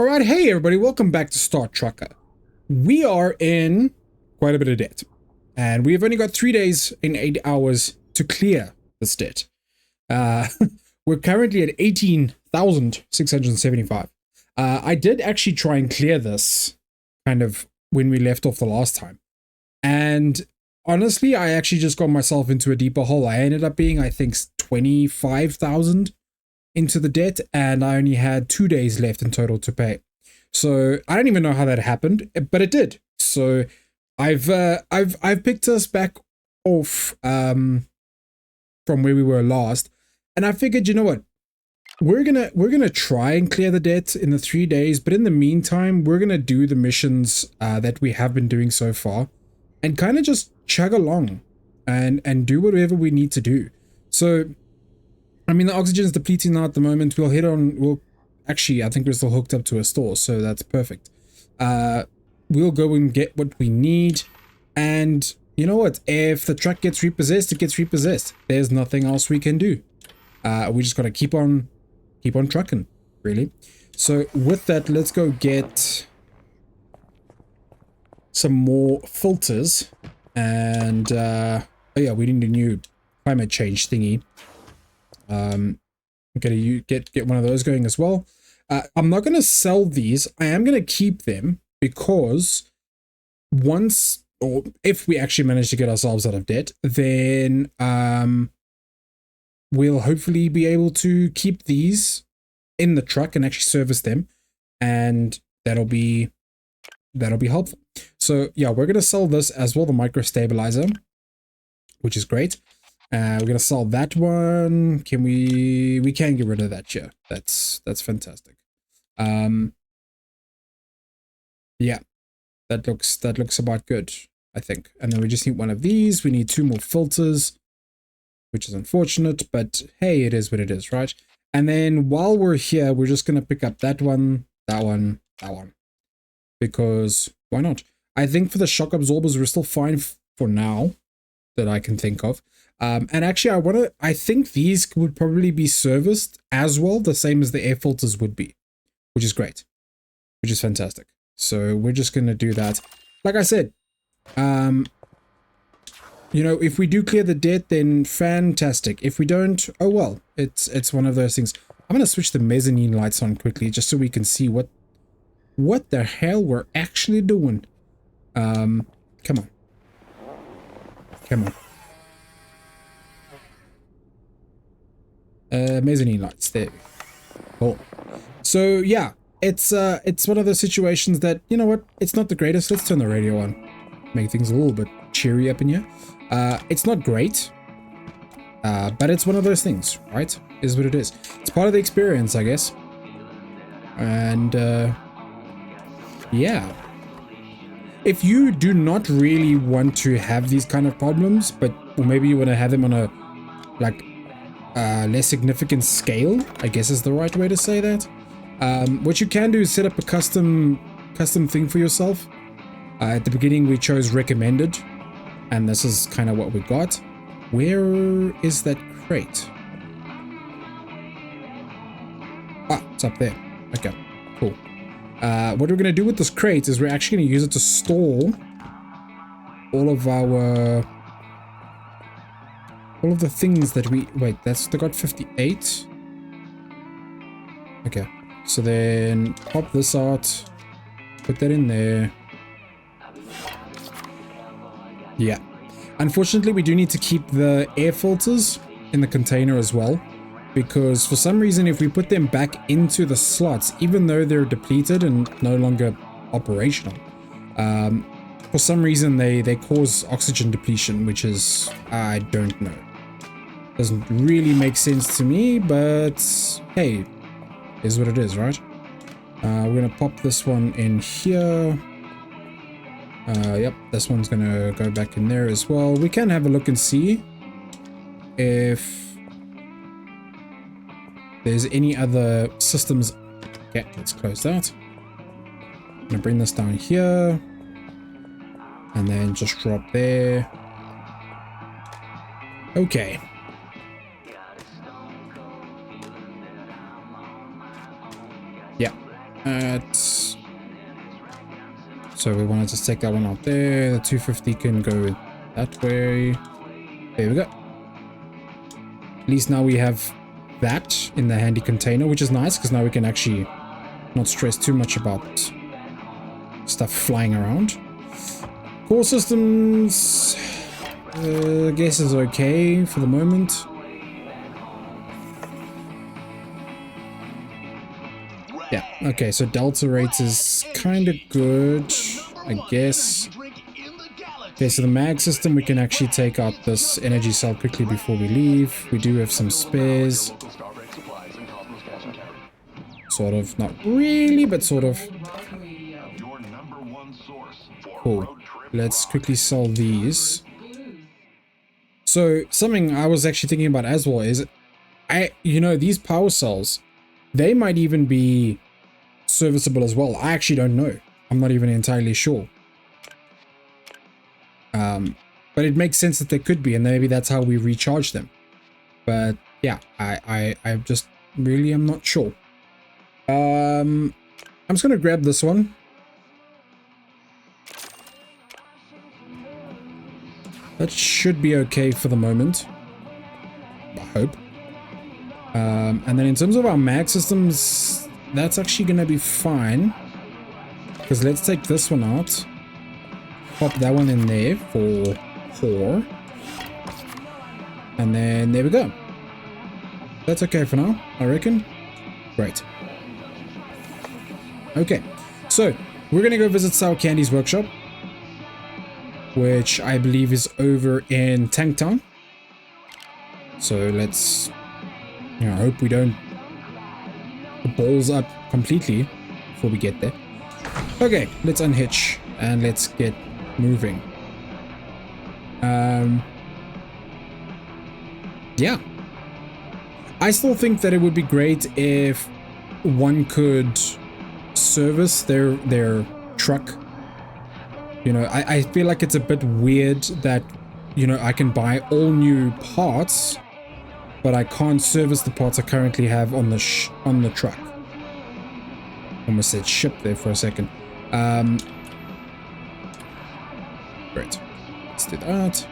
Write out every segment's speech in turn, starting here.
All right, hey everybody, welcome back to Star Trucker. We are in quite a bit of debt, and we have only got 3 days and 8 hours to clear this debt. We're currently at 18,675. I did actually try and clear this kind of when we left off the last time, and honestly, I actually just got myself into a deeper hole. I ended up being, I think, 25,000 into the debt, and I only had 2 days left in total to pay. So I don't even know how that happened, but it did. So I've picked us back off from where we were last, and I figured, you know what, we're gonna try and clear the debt in the 3 days, but in the meantime, we're gonna do the missions that we have been doing so far, and kind of just chug along and do whatever we need to do. So I mean, the oxygen is depleting now at the moment. Actually, I think we're still hooked up to a store, so that's perfect. We'll go and get what we need, and you know what? If the truck gets repossessed, it gets repossessed. There's nothing else we can do. We just gotta keep on trucking, really. So with that, let's go get some more filters, and oh yeah, we need a new climate change thingy. I'm gonna get one of those going as well. I'm not gonna sell these. I am gonna keep them because once, or if we actually manage to get ourselves out of debt, then we'll hopefully be able to keep these in the truck and actually service them, and that'll be helpful. So yeah, we're gonna sell this as well, the micro stabilizer, which is great. We're gonna sell that one. Can we can get rid of that, yeah. That's fantastic. Yeah, that looks about good, I think. And then we just need one of these. We need 2 more filters, which is unfortunate, but hey, it is what it is, right? And then while we're here, we're just gonna pick up that one, that one, that one, because why not? I think for the shock absorbers, we're still fine for now, that I can think of. And actually, I think these would probably be serviced as well, the same as the air filters would be, which is great, which is fantastic. So we're just going to do that. Like I said, you know, if we do clear the debt, then fantastic. If we don't, oh well, it's one of those things. I'm going to switch the mezzanine lights on quickly, just so we can see what the hell we're actually doing. Come on. Come on. Mezzanine lights, there. Cool. So yeah, it's one of those situations that, you know what, it's not the greatest. Let's turn the radio on, make things a little bit cheery up in here. It's not great, but it's one of those things, right? Is what it is. It's part of the experience, I guess. And yeah, if you do not really want to have these kind of problems, or maybe you want to have them on a less significant scale, I guess is the right way to say that. What you can do is set up a custom thing for yourself. At the beginning, we chose recommended, and this is kind of what we got. Where is that crate? Ah, it's up there. Okay, cool. What we're gonna do with this crate is we're actually gonna use it to store all of the things that we... Wait, they got 58? Okay, so then pop this out, put that in there. Yeah. Unfortunately, we do need to keep the air filters in the container as well, because for some reason, if we put them back into the slots, even though they're depleted and no longer operational, for some reason they cause oxygen depletion, which is... I don't know. Doesn't really make sense to me, but hey, is what it is, right? We're gonna pop this one in here. Yep, this one's gonna go back in there as well. We can have a look and see if there's any other systems. Okay, let's close that. I'm gonna bring this down here and then just drop there. Okay. Yeah, at... So we want to just take that one out there. The 250 can go that way. There we go. At least now we have that in the handy container, which is nice because now we can actually not stress too much about stuff flying around. Core systems, I guess is okay for the moment. Yeah, okay, so delta rates is kind of good, I guess. Okay, so the mag system, we can actually take out this energy cell quickly before we leave. We do have some spares. Sort of, not really, but sort of. Cool. Let's quickly sell these. So something I was actually thinking about as well is, these power cells, they might even be serviceable as well. I actually don't know. I'm not even entirely sure. But it makes sense that they could be, and maybe that's how we recharge them. But yeah, I just really am not sure. I'm just gonna grab this one. That should be okay for the moment. I hope. And then in terms of our mag systems, that's actually gonna be fine. Because let's take this one out. Pop that one in there for 4. And then there we go. That's okay for now, I reckon. Great. Okay, so we're gonna go visit Sour Candy's workshop, which I believe is over in Tanktown. So let's, hope we don't balls up completely before we get there. Okay, let's unhitch and let's get moving. Yeah, I still think that it would be great if one could service their truck. I feel like it's a bit weird that I can buy all new parts, but I can't service the parts I currently have on the truck. Almost said ship there for a second. Great. Let's do that.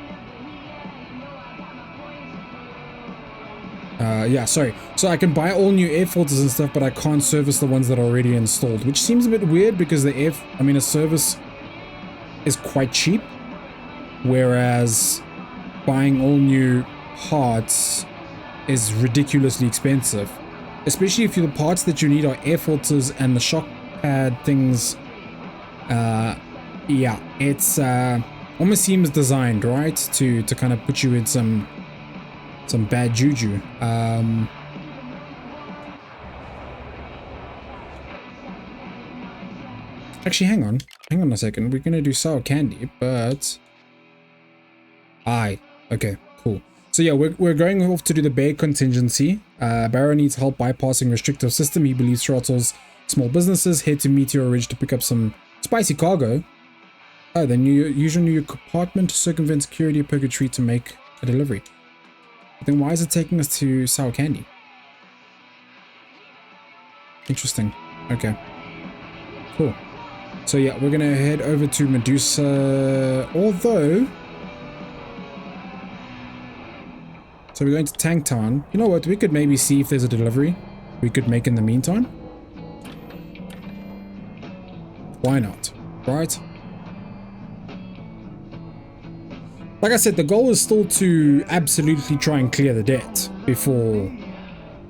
Yeah, sorry. So I can buy all new air filters and stuff, but I can't service the ones that are already installed, which seems a bit weird because a service is quite cheap, whereas buying all new parts is ridiculously expensive, especially if the parts that you need are air filters and the shock pad things. Yeah, it's almost seems designed right to kind of put you in some bad juju. Actually, hang on a second. We're gonna do sour candy, but okay, cool. So yeah, we're going off to do the bear contingency. Barrow needs help bypassing restrictive system. He believes throttles small businesses. Head to Meteor Ridge to pick up some spicy cargo. Oh, then you use your new compartment to circumvent security purgatory to make a delivery. Then why is it taking us to sour candy? Interesting. Okay. Cool. So yeah, we're gonna head over to Medusa, although... So we're going to Tanktown. You know what, we could maybe see if there's a delivery we could make in the meantime. Why not, right? Like I said, the goal is still to absolutely try and clear the debt before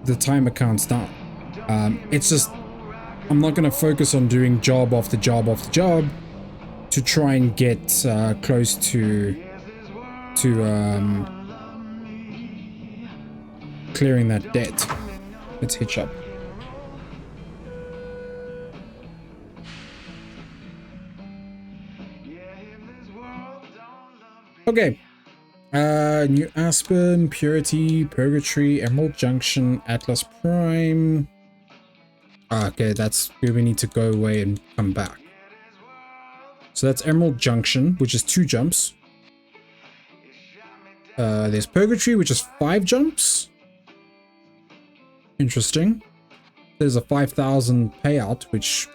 the timer counts down. It's just, I'm not going to focus on doing job after job after job to try and get close to clearing that debt. Let's hitch up. Okay. New Aspen, Purity, Purgatory, Emerald Junction, Atlas Prime. Okay, that's where we need to go away and come back. So that's Emerald Junction, which is 2 jumps. There's Purgatory, which is 5 jumps. Interesting. There's a 5,000 payout, which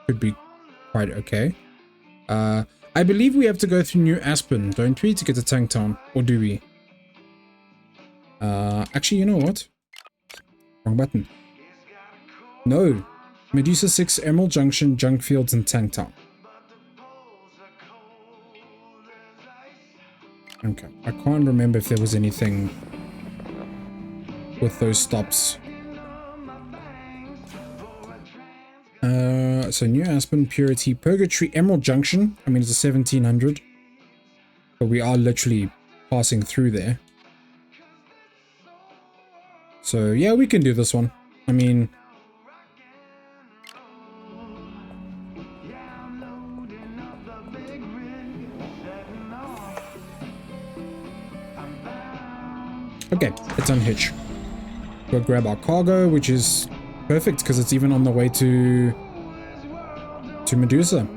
could be quite okay. I believe we have to go through New Aspen, don't we, to get to Tank Town? Or do we? Actually, you know what? Wrong button. No. Medusa 6, Emerald Junction, Junk Fields, and Tank Town. Okay. I can't remember if there was anything with those stops. So New Aspen, Purity, Purgatory, Emerald Junction. I mean, it's a 1700. But we are literally passing through there. So, yeah, we can do this one. I mean... Okay, let's unhitch. Go grab our cargo, which is perfect because it's even on the way to Medusa.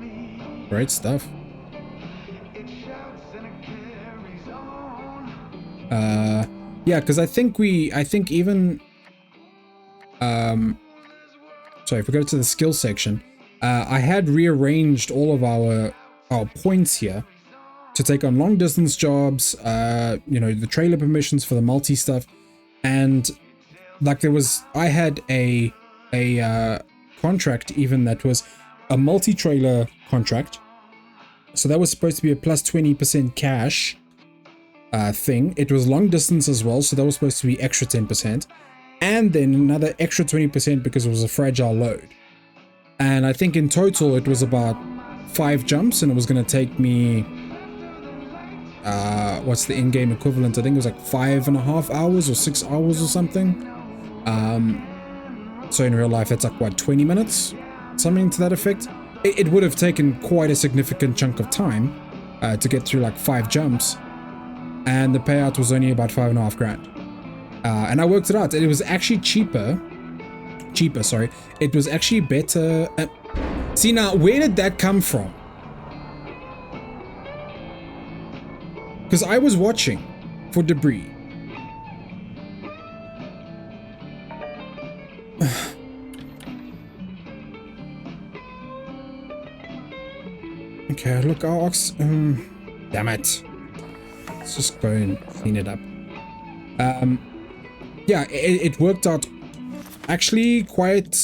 Great stuff. Yeah, because I think even sorry, if we go to the skill section, I had rearranged all of our points here to take on long distance jobs, you know, the trailer permissions for the multi stuff, and like I had a contract even that was a multi-trailer contract, so that was supposed to be a plus 20% cash thing. It was long distance as well, so that was supposed to be extra 10%, and then another extra 20% because it was a fragile load. And I think in total it was about 5 jumps, and it was going to take me what's the in-game equivalent? I think it was like 5.5 hours or 6 hours or something. So in real life that's like what, 20 minutes, something to that effect. It would have taken quite a significant chunk of time to get through like 5 jumps, and the payout was only about 5.5 grand. And I worked it out, and it was actually cheaper, sorry. It was actually better. See, now where did that come from? Because I was watching for debris. Okay, look, our ox. Damn it. Let's just go and clean it up. Yeah, it worked out actually quite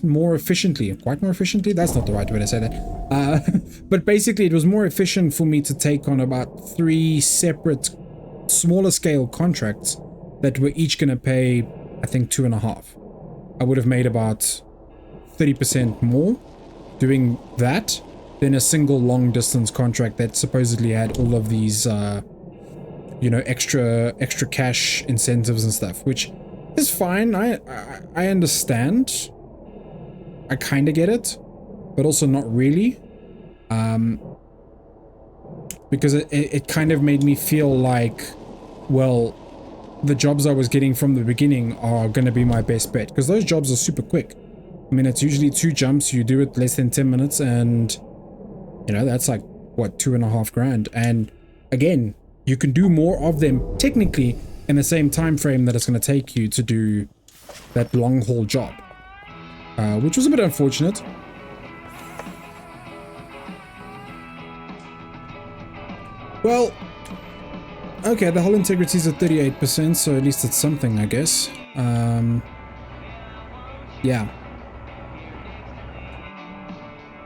more efficiently. Quite more efficiently? That's not the right way to say that. But basically it was more efficient for me to take on about 3 separate smaller scale contracts that were each going to pay, I think, 2.5. I would have made about 30% more doing that than a single long distance contract that supposedly had all of these, you know, extra cash incentives and stuff, which is fine. I understand. I kind of get it, but also not really. Because it kind of made me feel like, well, the jobs I was getting from the beginning are going to be my best bet, because those jobs are super quick. I mean, it's usually 2 jumps, you do it less than 10 minutes, and, you know, that's like, what, 2.5 grand. And again, you can do more of them technically in the same time frame that it's going to take you to do that long haul job, which was a bit unfortunate. Well, okay, the hull integrity is at 38%, so at least it's something, I guess. Yeah.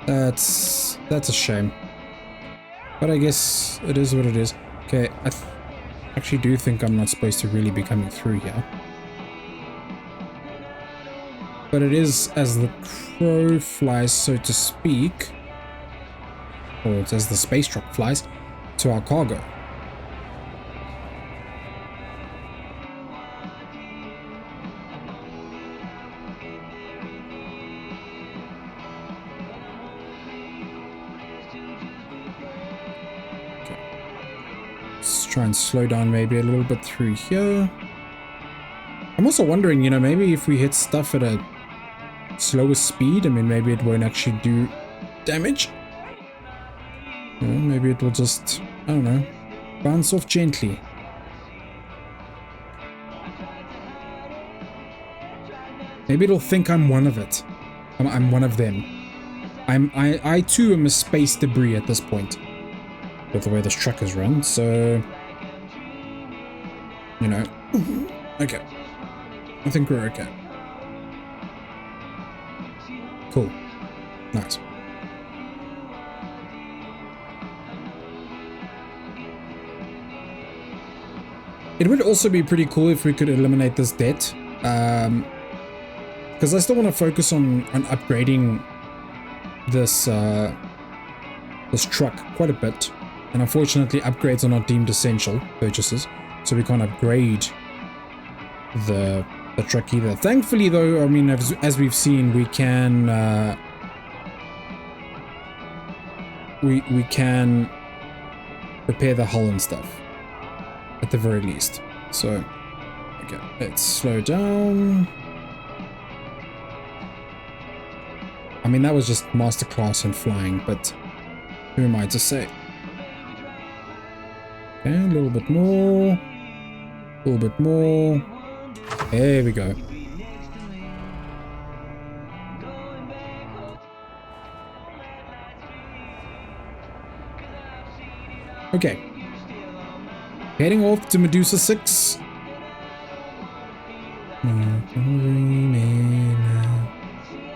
That's a shame. But I guess it is what it is. Okay, I actually do think I'm not supposed to really be coming through here. But it is as the crow flies, so to speak, or it's as the space truck flies, to our cargo. Try and slow down maybe a little bit through here. I'm also wondering, you know, maybe if we hit stuff at a slower speed, I mean, maybe it won't actually do damage. You know, maybe it will just, I don't know, bounce off gently. Maybe it'll think I'm one of it. I'm one of them. I too am a space debris at this point. With the way this truck is run, so... You know. Okay. I think we're okay. Cool. Nice. It would also be pretty cool if we could eliminate this debt. Because I still want to focus on upgrading this this truck quite a bit. And unfortunately, upgrades are not deemed essential purchases. So we can't upgrade the truck either. Thankfully, though, I mean, as we've seen, we can we can repair the hull and stuff at the very least. So, okay, let's slow down. I mean, that was just masterclass in flying, but who am I to say? Okay, a little bit more. A little bit more. There we go. Okay. Heading off to Medusa 6.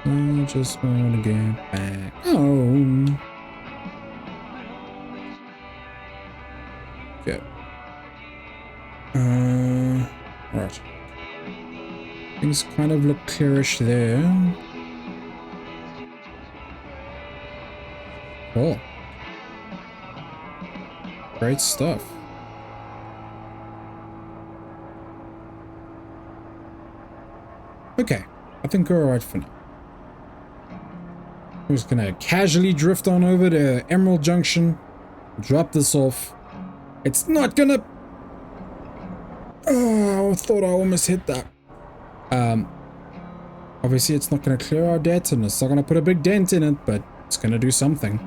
I just want to get back home. Okay. Right. Things kind of look clearish there. Cool. Great stuff. Okay, I think we're alright for now. I'm just gonna casually drift on over to Emerald Junction, drop this off. It's not gonna... Oh, I thought I almost hit that. Obviously it's not gonna clear our debt, and it's not gonna put a big dent in it, but it's gonna do something.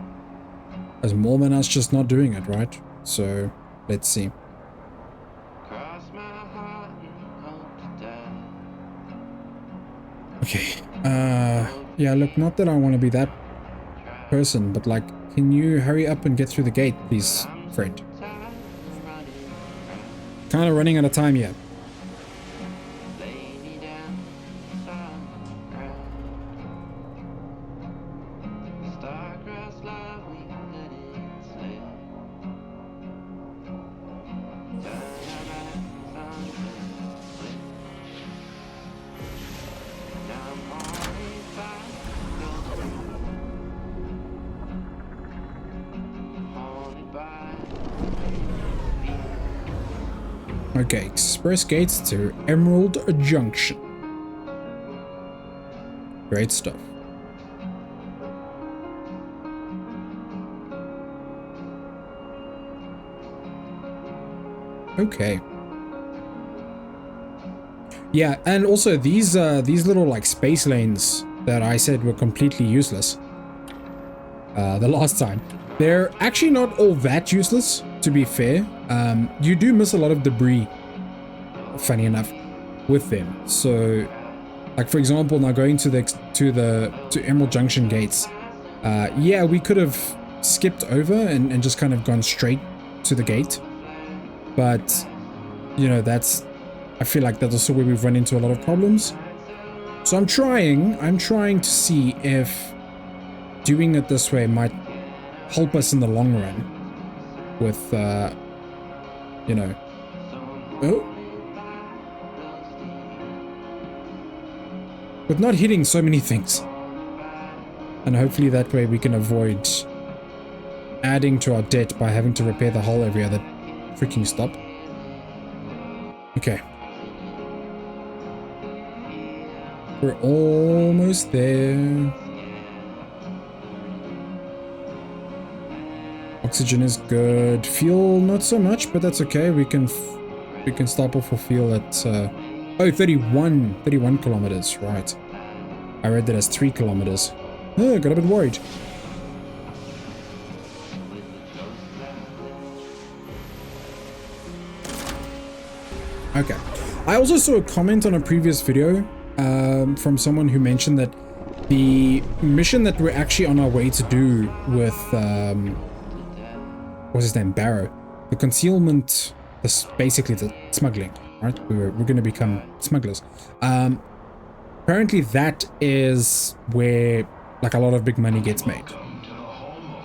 There's more than us just not doing it, right? So, let's see. Okay, yeah, look, not that I want to be that person, but like, can you hurry up and get through the gate, please, friend? Kind of running out of time here. Okay, express gates to Emerald Junction. Great stuff. Okay. Yeah, and also these little like space lanes that I said were completely useless the last time. They're actually not all that useless, to be fair. You do miss a lot of debris, funny enough, with them. So, like for example, now going to Emerald Junction gates, yeah, we could have skipped over and just kind of gone straight to the gate. But, you know, I feel like that's also where we've run into a lot of problems. So I'm trying to see if doing it this way might help us in the long run with, you know, with not hitting so many things. And hopefully that way we can avoid adding to our debt by having to repair the hull every other freaking stop. Okay. We're almost there. Oxygen is good. Fuel, not so much, but that's okay. We can stop off for fuel at 31 kilometers, right. I read that as 3 kilometers. Oh, got a bit worried. Okay. I also saw a comment on a previous video from someone who mentioned that the mission that we're actually on our way to do with what's his name, Barrow, the concealment, this basically the smuggling, right? We're going to become smugglers. Apparently that is where like a lot of big money gets made,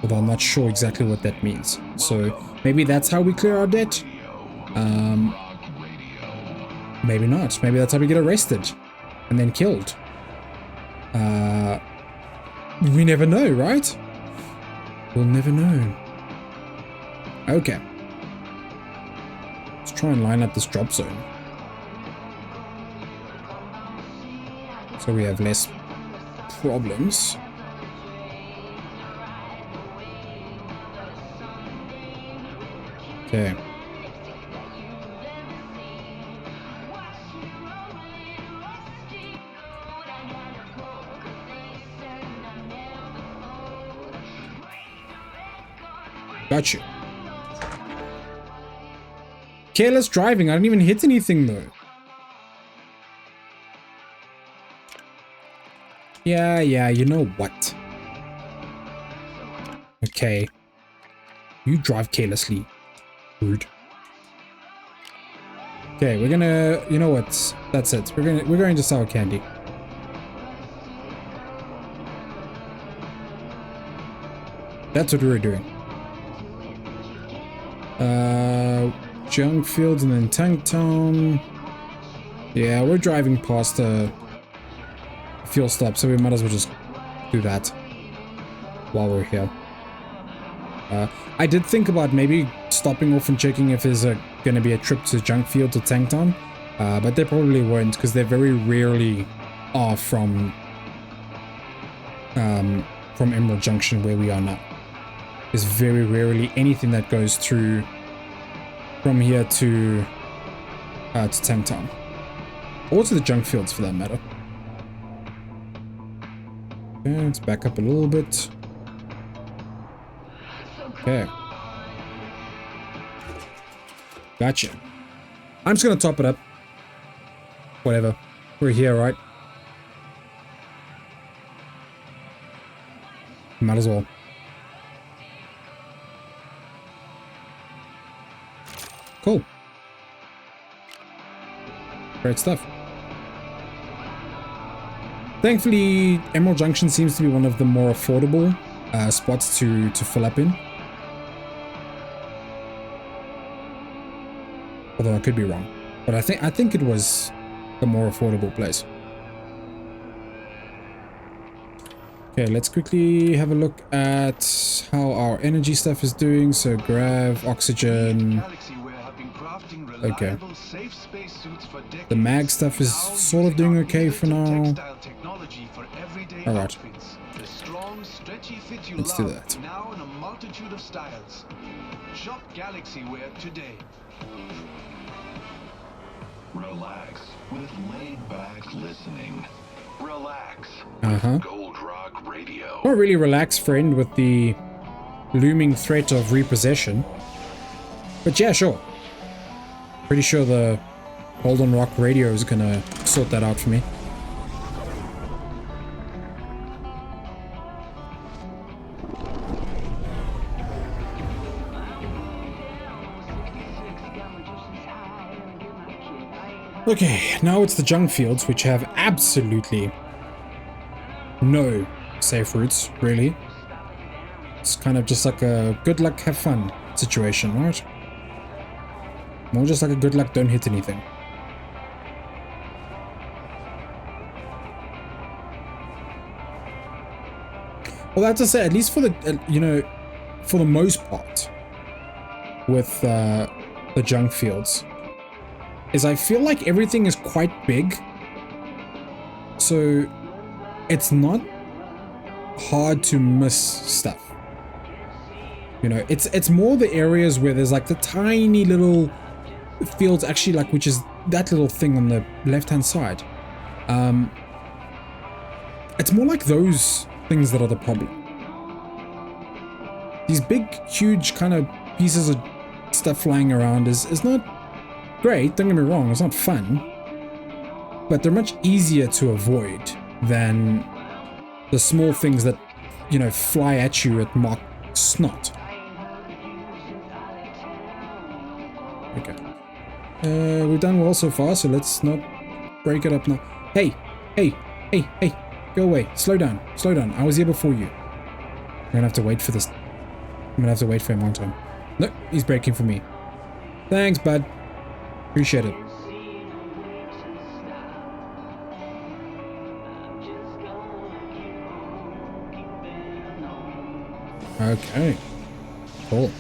although I'm not sure exactly what that means. So maybe that's how we clear our debt. Maybe not. Maybe that's how we get arrested and then killed. We never know, right? We'll never know. Okay. Let's try and line up this drop zone, so we have less problems. Okay. Got you. Careless driving. I didn't even hit anything though. Yeah, you know what? Okay. You drive carelessly. Rude. Okay, we're gonna, you know what? That's it. We're going to sour candy. That's what we're doing. Junk fields and then Tank Town. Yeah, we're driving past a fuel stop, so we might as well just do that while we're here. I did think about maybe stopping off and checking if there's gonna be a trip to Junk Field or Tank Town, but they probably won't, because they very rarely are from Emerald Junction, where we are now. There's very rarely anything that goes through from here to Tank Town, or to the Junk Fields for that matter. Okay, let's back up a little bit. Okay. Gotcha. I'm just gonna top it up. Whatever. We're here, right? Might as well. Cool. Great stuff. Thankfully, Emerald Junction seems to be one of the more affordable spots to fill up in. Although I could be wrong, but I think it was a more affordable place. Okay, let's quickly have a look at how our energy stuff is doing. So grav, oxygen. Okay. The mag stuff is sort of doing okay for now. Alright. Let's do that. Now in a multitude of styles. Shop Galaxy Wear today. Relax with laid-back listening. Relax. Gold Rock Radio. Not really relaxed, friend, with the looming threat of repossession. But yeah, sure. Pretty sure the Golden Rock Radio is gonna sort that out for me. Okay, now it's the junk fields, which have absolutely no safe routes, really. It's kind of just like a good luck, have fun situation, right? More just like a good luck, don't hit anything. Well, that's to say, at least for the, you know, for the most part, with the junk fields, is I feel like everything is quite big, so it's not hard to miss stuff. You know, it's more the areas where there's like the tiny little fields, actually, like, which is that little thing on the left hand side. It's more like those things that are the problem. These big, huge kind of pieces of stuff flying around is not great, don't get me wrong, it's not fun. but they're much easier to avoid than the small things that, you know, fly at you at Mach snot. Okay. We've done well so far, so let's not break it up now. Hey, hey, hey, hey, go away. Slow down, slow down. I was here before you. I'm gonna have to wait for this. I'm gonna have to wait for him one time. Look, he's braking for me. Thanks, bud. Appreciate it. Okay. Cool.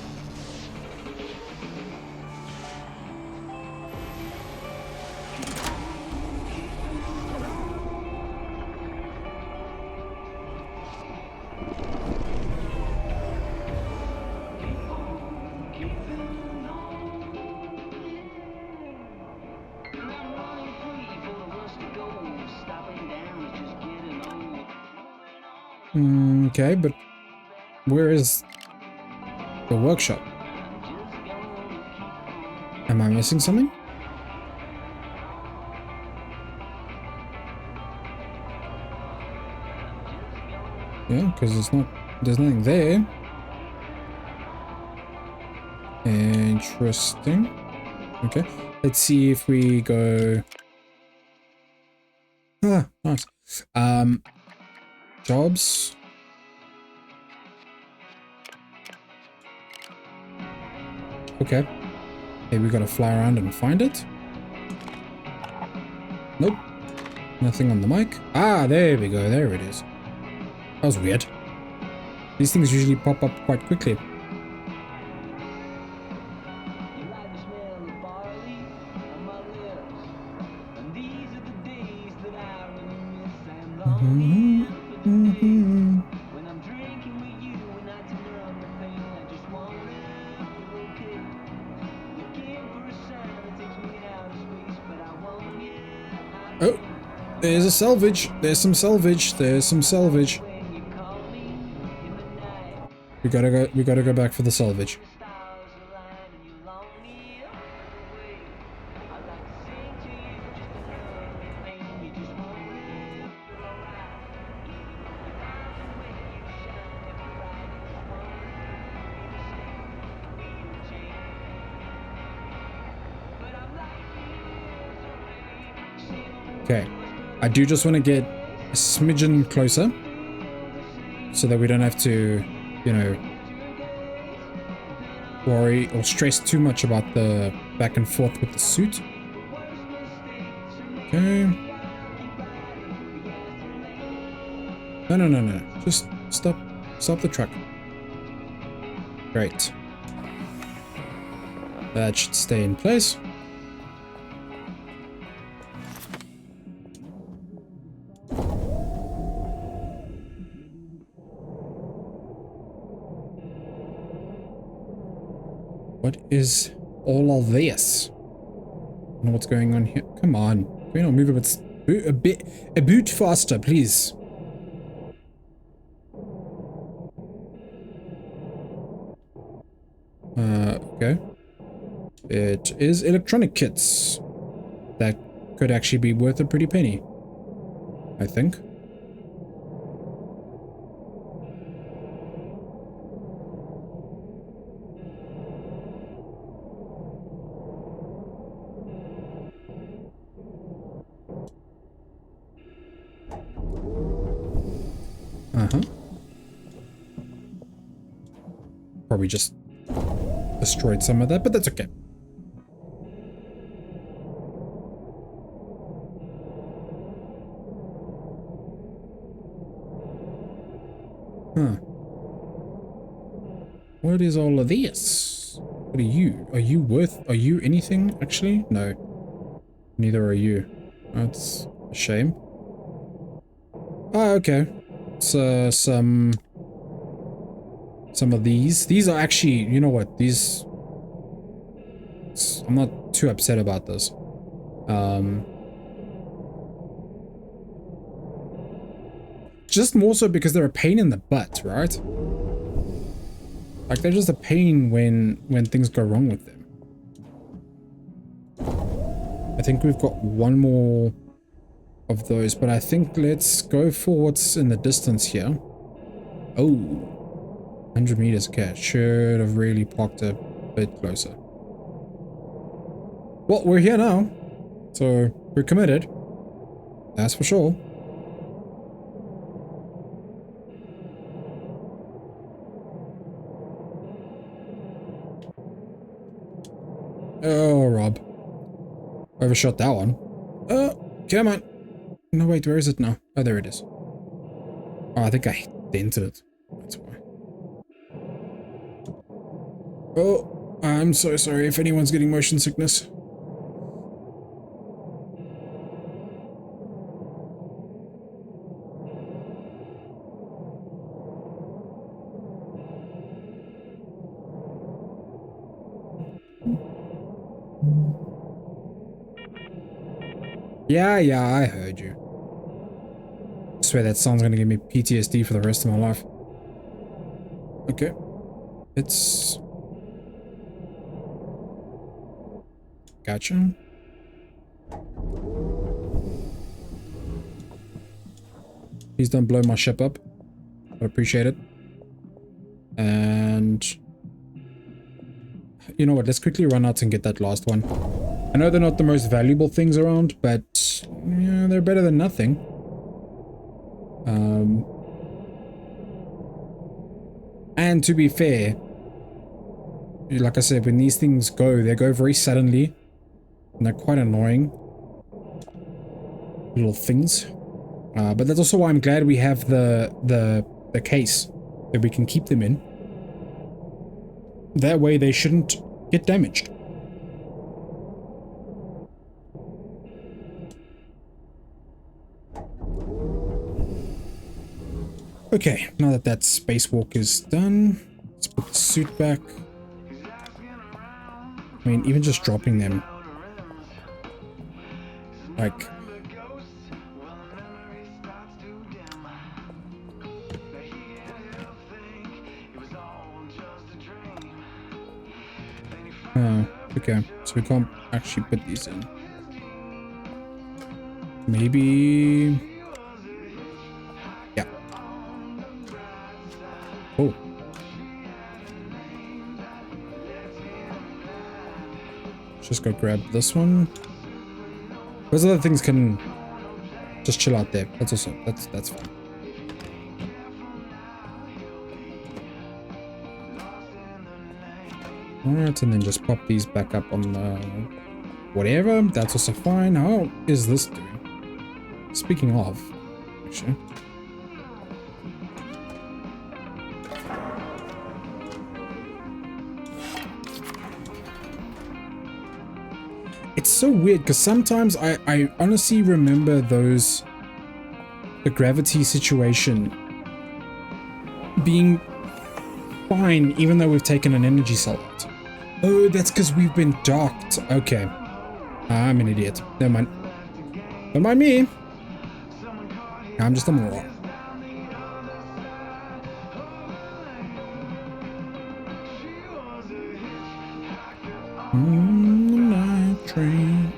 Okay, but where is the workshop? Am I missing something? Yeah, because there's nothing there. Interesting. Okay, let's see if we go. Ah, nice. Jobs. Okay. Hey, we gotta fly around and find it. Nope. Nothing on the mic. Ah, there we go. There it is. That was weird. These things usually pop up quite quickly. Oh, there's a salvage. There's some salvage. There's some salvage. We gotta go back for the salvage. Okay, I do just want to get a smidgen closer so that we don't have to, you know, worry or stress too much about the back and forth with the suit. Okay. No. Just stop the truck. Great. That should stay in place. What is all of this? I don't know what's going on here. Come on. Can we not move a bit faster, please? Okay. It is electronic kits. That could actually be worth a pretty penny, I think. Probably just destroyed some of that, but that's okay. Huh. What is all of this? What are you? Are you anything, actually? No. Neither are you. That's a shame. Oh, okay. So, some of these. These are actually, you know what? These... I'm not too upset about this. Just more so because they're a pain in the butt, right? Like, they're just a pain when things go wrong with them. I think we've got one more of those, but I think let's go for what's in the distance here. Oh, 100 meters. Okay, should have really parked a bit closer. Well, we're here now, so we're committed. That's for sure. Oh, Rob. Overshot that one. Oh, come on. No, wait, where is it now? Oh, there it is. Oh, I think I dented it. That's why. Oh, I'm so sorry if anyone's getting motion sickness. Yeah, I heard you. I swear that song's gonna give me PTSD for the rest of my life. Okay. It's... Gotcha. Please don't blow my ship up. I'd appreciate it. And... You know what, let's quickly run out and get that last one. I know they're not the most valuable things around, but yeah, they're better than nothing. And to be fair, like I said, when these things go, they go very suddenly, and they're quite annoying little things. But that's also why I'm glad we have the case that we can keep them in. That way they shouldn't get damaged. Okay, now that that spacewalk is done, let's put the suit back. I mean, even just dropping them, like... okay, so we can't actually put these in. Maybe... Yeah. Oh. Just go grab this one. Those other things can just chill out there. That's also, that's fine. Alright, and then just pop these back up on the whatever. That's also fine. How is this doing? Speaking of, actually. It's so weird because sometimes I honestly remember the gravity situation being fine even though we've taken an energy cell out. Oh, that's because we've been docked. Okay. I'm an idiot. Never mind. Don't mind me. I'm just a moron. The night train.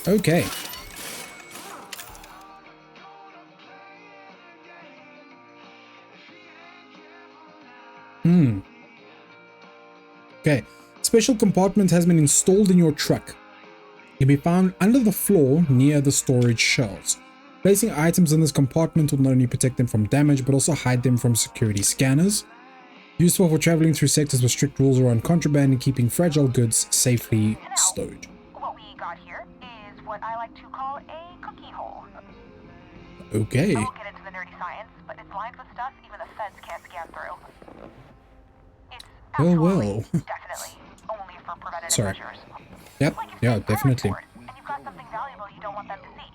Okay. Okay. Special compartment has been installed in your truck. It can be found under the floor near the storage shelves. Placing items in this compartment will not only protect them from damage, but also hide them from security scanners. Useful for traveling through sectors with strict rules around contraband and keeping fragile goods safely stowed. What we got here is what I like to call a cookie hole. Okay. I won't get into the nerdy science, but it's lined with stuff even the feds can't scan through. It's Well. definitely only for preventative Sorry. measures. Yep. Like if Yeah, you're definitely. bored and you've got something valuable you don't want them to see.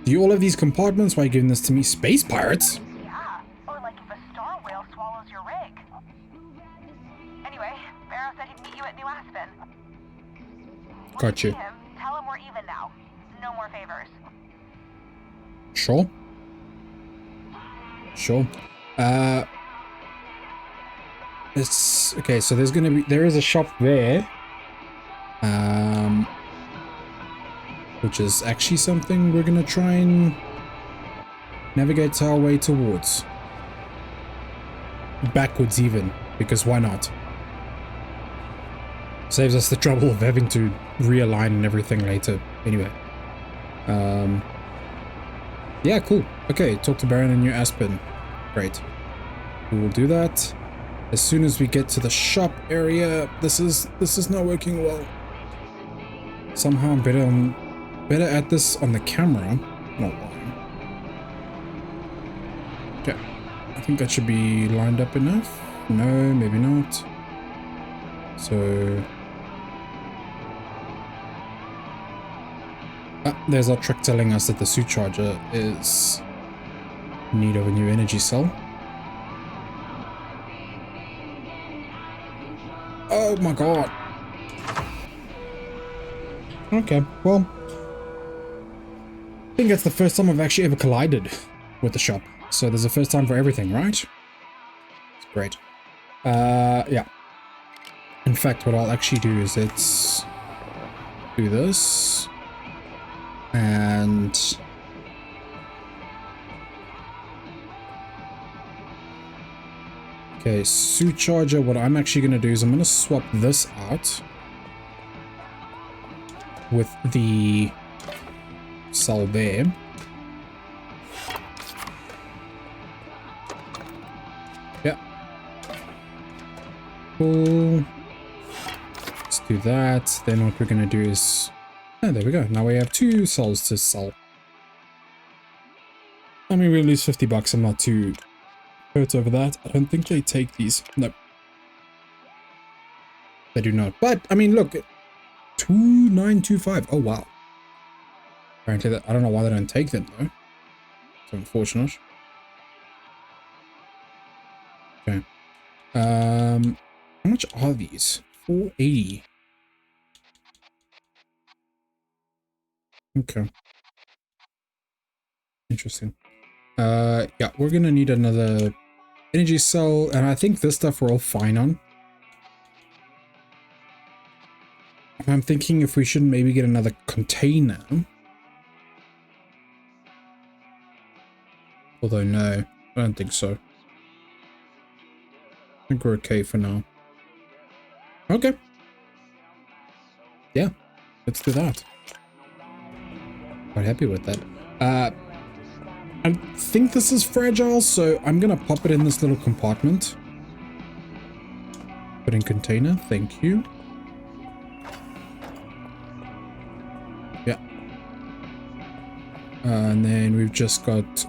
Do you all have these compartments? Why are you giving this to me? Space pirates? Yeah, or like if a star whale swallows your rig. Anyway, Barrow said he'd meet you at New Aspen. Got you. Him, tell him we're even now. No more favors. Sure. Sure. It's okay, so there is a shop there. Which is actually something we're gonna try and navigate our way towards. Backwards even, because why not? Saves us the trouble of having to realign and everything later. Anyway. Yeah, cool. Okay, talk to Baron and New Aspen. Great. We will do that. As soon as we get to the shop area, this is not working well. Somehow I'm better at this on the camera. Not lying. Okay. I think that should be lined up enough. No, maybe not. So there's our trick telling us that the suit charger is in need of a new energy cell. Oh my god. Okay, well, I think that's the first time I've actually ever collided with the shop. So there's a first time for everything, right? It's great. Yeah. In fact, what I'll actually do is let's do this. And okay, suit charger, what I'm actually going to do is I'm going to swap this out with the cell there. Yeah. Cool. Let's do that. Then what we're going to do is... Oh, there we go. Now we have 2 cells to sell. I mean, we lose 50 bucks. I'm not too hurt over that. I don't think they take these. Nope. They do not. But, I mean, look. 2925. Oh, wow. Apparently, I don't know why they don't take them, though. It's unfortunate. Okay. How much are these? 480. Okay. Interesting. Yeah, we're gonna need another energy cell, and I think this stuff we're all fine on. I'm thinking if we shouldn't maybe get another container. Although, no, I don't think so. I think we're okay for now. Okay. Yeah, let's do that. Quite happy with that. I think this is fragile, so I'm gonna pop it in this little compartment. Put in container, thank you. Yeah. And then we've just got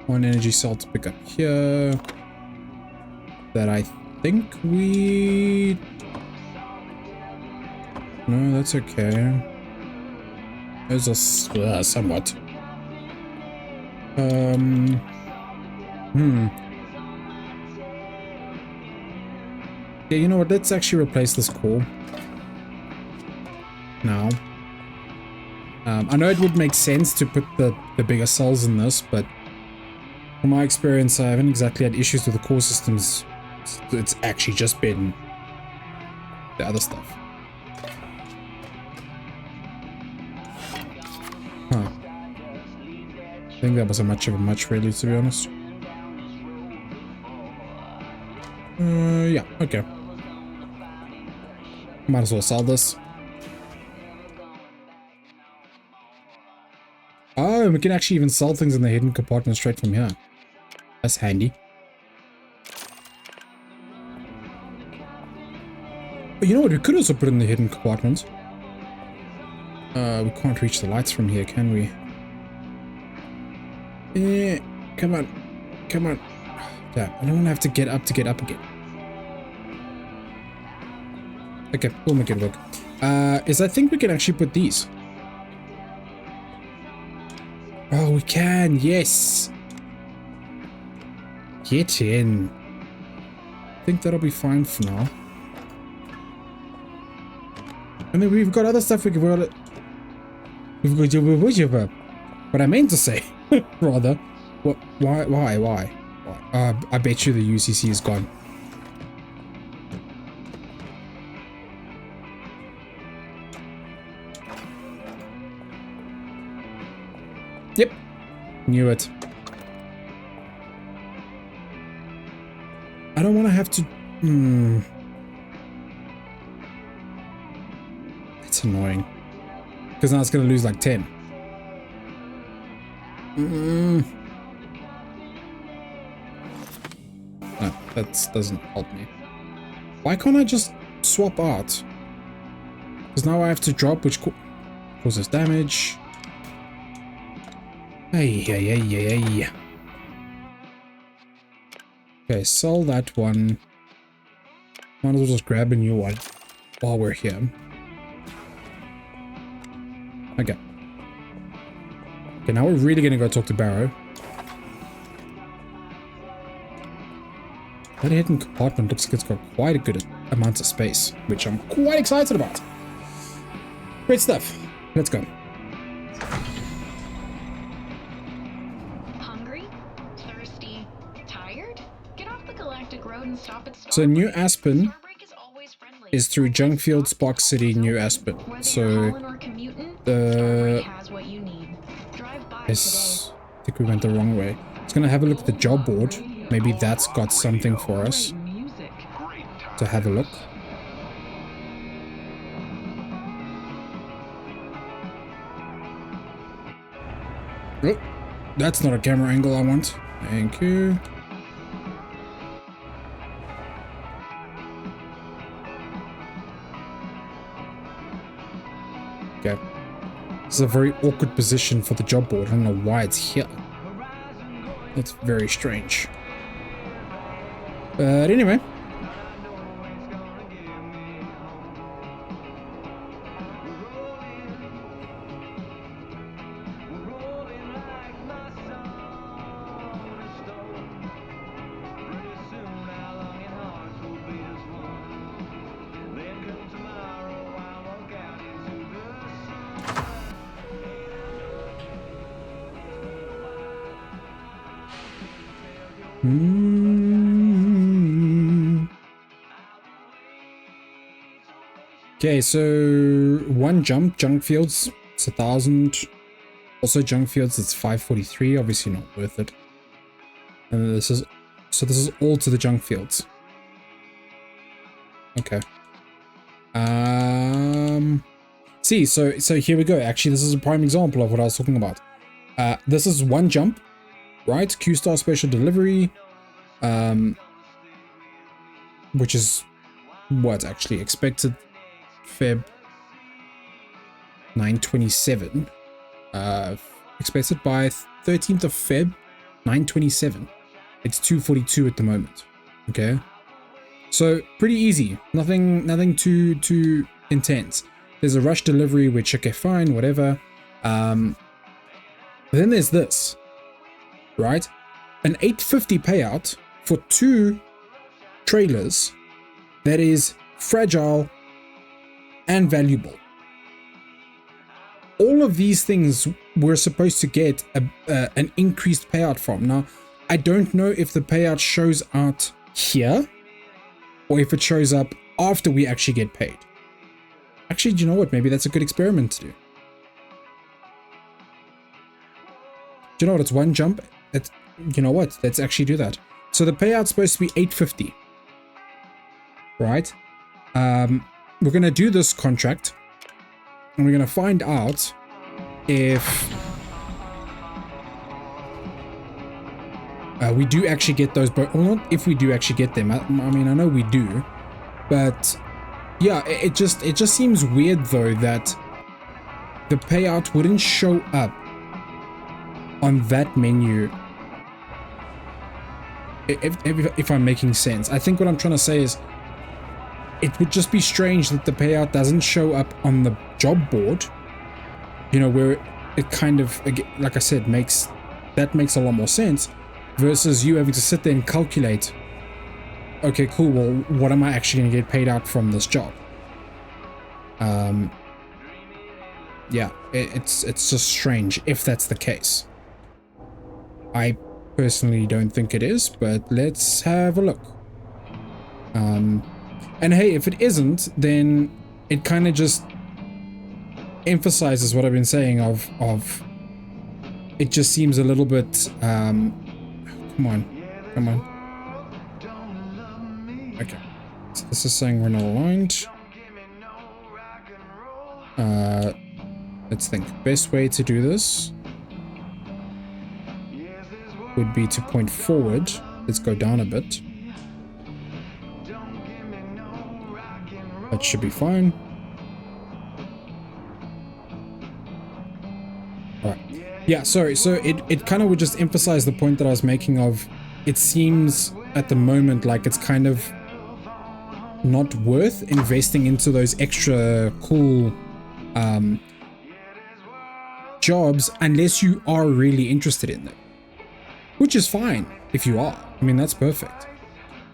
1 energy cell to pick up here. That I think we... No, that's okay. Those are somewhat. Yeah, you know what? Let's actually replace this core. Now. I know it would make sense to put the bigger cells in this, but from my experience, I haven't exactly had issues with the core systems. It's actually just been the other stuff. Huh. I think that wasn't much of a much, really, to be honest. Yeah, okay. Might as well sell this. Oh, we can actually even sell things in the hidden compartment straight from here. That's handy. But you know what? We could also put in the hidden compartment. We can't reach the lights from here, can we? Yeah, come on. Come on. Damn, I don't want to have to get up again. Okay, we'll make it work. I think we can actually put these. Oh, we can. Yes. Get in. I think that'll be fine for now. And then we've got other stuff we can... What I meant to say, rather. What? Why? I bet you the UCC is gone. Yep. Knew it. I don't want to have to... It's annoying. Because now it's going to lose like 10. No, that doesn't help me. Why can't I just swap out? Because now I have to drop, which causes damage. Hey. Okay, sell that one. Might as well just grab a new one while we're here. Okay. Okay, now we're really gonna go talk to Barrow. That hidden compartment looks like it's got quite a good amount of space, which I'm quite excited about. Great stuff. Let's go. Hungry? Thirsty? Tired? Get off the Galactic Road and stop at Starbreak. So New Aspen Starbreak is always friendly. is through Junkfield, Spark City, New Aspen. Whether So you're hauling or commuting, the Starbreak has what you need. Drive by yes, I think we went the wrong way. It's gonna have a look at the job board. Maybe that's got something for us to have a look. Oh, that's not a camera angle I want. Thank you. Okay. This is a very awkward position for the job board. I don't know why it's here. It's very strange. But anyway. Okay, so one jump, junk fields, it's 1,000. Also junk fields, it's 543, obviously not worth it. And this is all to the junk fields. Okay. See, so here we go. Actually, this is a prime example of what I was talking about. This is one jump, right? Q-Star special delivery, which is what actually expected. Feb 927, expected by 13th of Feb 927. It's 2:42 at the moment. Okay, so pretty easy, nothing too intense. There's a rush delivery, which okay, fine, whatever. Then there's this, right? An 850 payout for 2 trailers that is fragile and valuable. All of these things we're supposed to get an increased payout from. Now, I don't know if the payout shows out here or if it shows up after we actually get paid. Actually, do you know what? Maybe that's a good experiment to do. Do you know what? It's one jump. You know what? Let's actually do that. So the payout's supposed to be 850. Right? We're going to do this contract, and we're going to find out if we do actually get those, but not if we do actually get them. I mean, I know we do, but yeah, it just seems weird though that the payout wouldn't show up on that menu. If I'm making sense, I think what I'm trying to say is, it would just be strange that the payout doesn't show up on the job board, you know, where it kind of, like I said, makes a lot more sense, versus you having to sit there and calculate, okay, cool, well, what am I actually going to get paid out from this job? Yeah, it's just strange if that's the case. I personally don't think it is, but let's have a look. And hey, if it isn't, then it kind of just emphasizes what I've been saying of it just seems a little bit come on. Okay, so this is saying we're not aligned. Let's think. Best way to do this would be to point forward. Let's go down a bit. That should be fine. Alright. Yeah, sorry. So it kind of would just emphasize the point that I was making of it seems at the moment like it's kind of not worth investing into those extra cool jobs unless you are really interested in them. Which is fine if you are. I mean, that's perfect.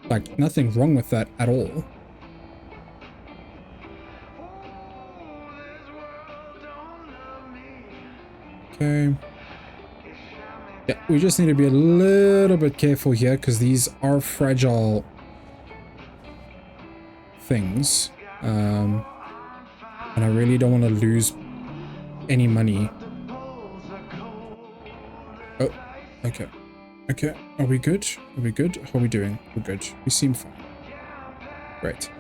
Like, nothing wrong with that at all. Okay. Yeah, we just need to be a little bit careful here because these are fragile things. And I really don't want to lose any money. Oh, okay. Okay, are we good? Are we good? How are we doing? We're good. We seem fine. Great.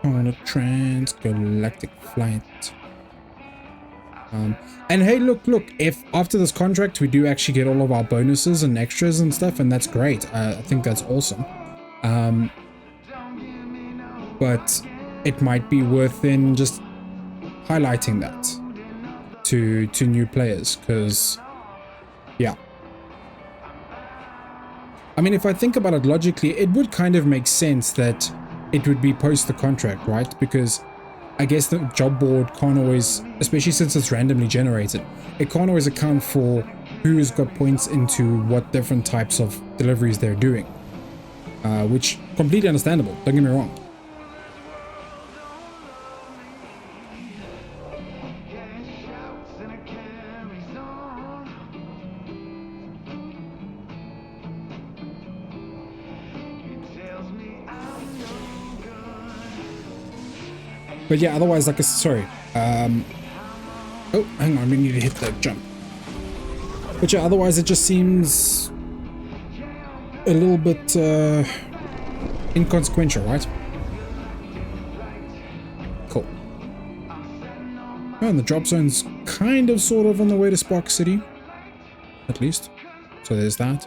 On a transgalactic flight. And hey, look, if after this contract we do actually get all of our bonuses and extras and stuff, and that's great. I think that's awesome. But it might be worth then just highlighting that to new players, because yeah. I mean, if I think about it logically, it would kind of make sense that it would be post the contract, right? Because I guess the job board can't always, especially since it's randomly generated, it can't always account for who's got points into what different types of deliveries they're doing. Which, completely understandable, don't get me wrong. But yeah, otherwise, like, sorry. Oh, hang on, we need to hit the jump. But yeah, otherwise it just seems a little bit inconsequential, right? Cool. Oh, and the drop zone's kind of sort of on the way to Spark City. At least. So there's that.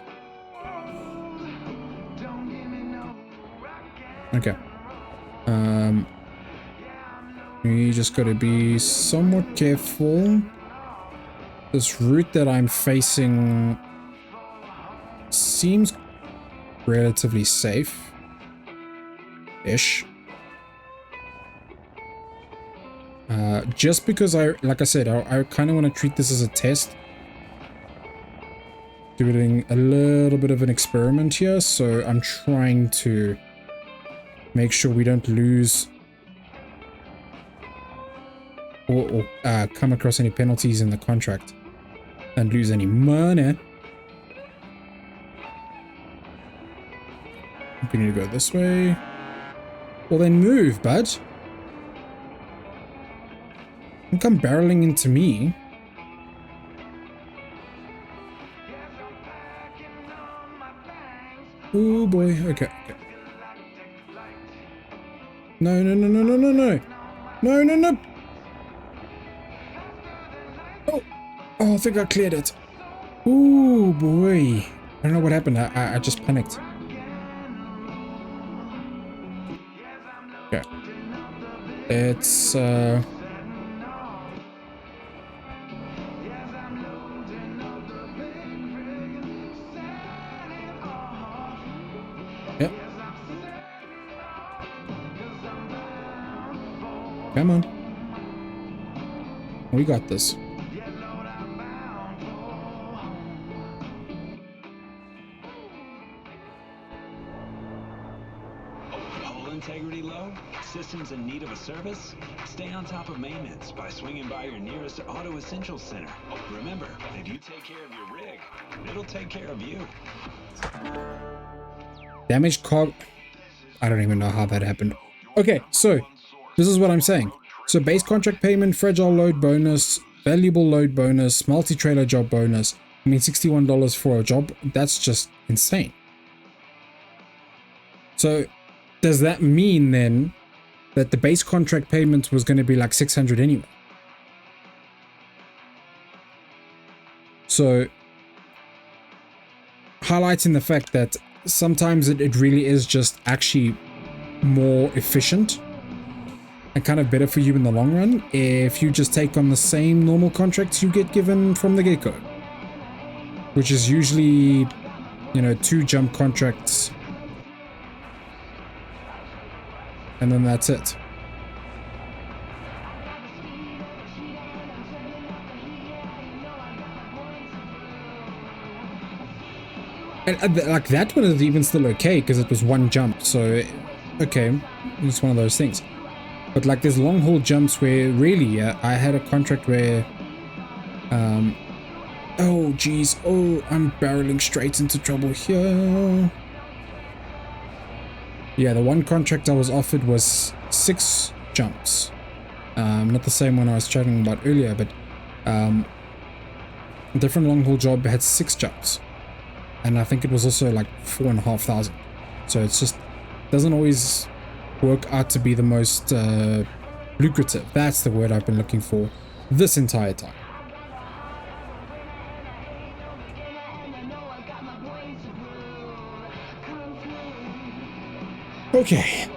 Okay. We just gotta be somewhat careful. This route that I'm facing seems relatively safe-ish. Just because like I said, I kind of want to treat this as a test. Doing a little bit of an experiment here, so I'm trying to make sure we don't lose or come across any penalties in the contract and lose any money. We need to go this way. Well, then move, bud. Don't come barreling into me. Oh boy. Okay. No. No. Oh, I think I cleared it. Ooh, boy. I don't know what happened. I just panicked. Okay. It's, Yep. Come on. We got this. Integrity low? Systems in need of a service? Stay on top of maintenance by swinging by your nearest Auto Essentials Center. Remember, if you take care of your rig, it'll take care of you. Damaged cog. I don't even know how that happened. Okay, so this is what I'm saying. So base contract payment, fragile load bonus, valuable load bonus, multi-trailer job bonus. I mean, $61 for a job, that's just insane. So does that mean then that the base contract payment was going to be like 600 anyway? So highlighting the fact that sometimes it really is just actually more efficient and kind of better for you in the long run if you just take on the same normal contracts you get given from the get-go, which is usually, you know, 2 jump contracts and then that's it. And like that one is even still okay because it was 1 jump, so okay, it's one of those things. But like there's long haul jumps where really I had a contract where oh geez, oh, I'm barreling straight into trouble here. Yeah, the one contract I was offered was 6 jumps. Not the same one I was chatting about earlier, but a different long haul job had 6 jumps. And I think it was also like 4,500. So it's just doesn't always work out to be the most lucrative. That's the word I've been looking for this entire time. Okay,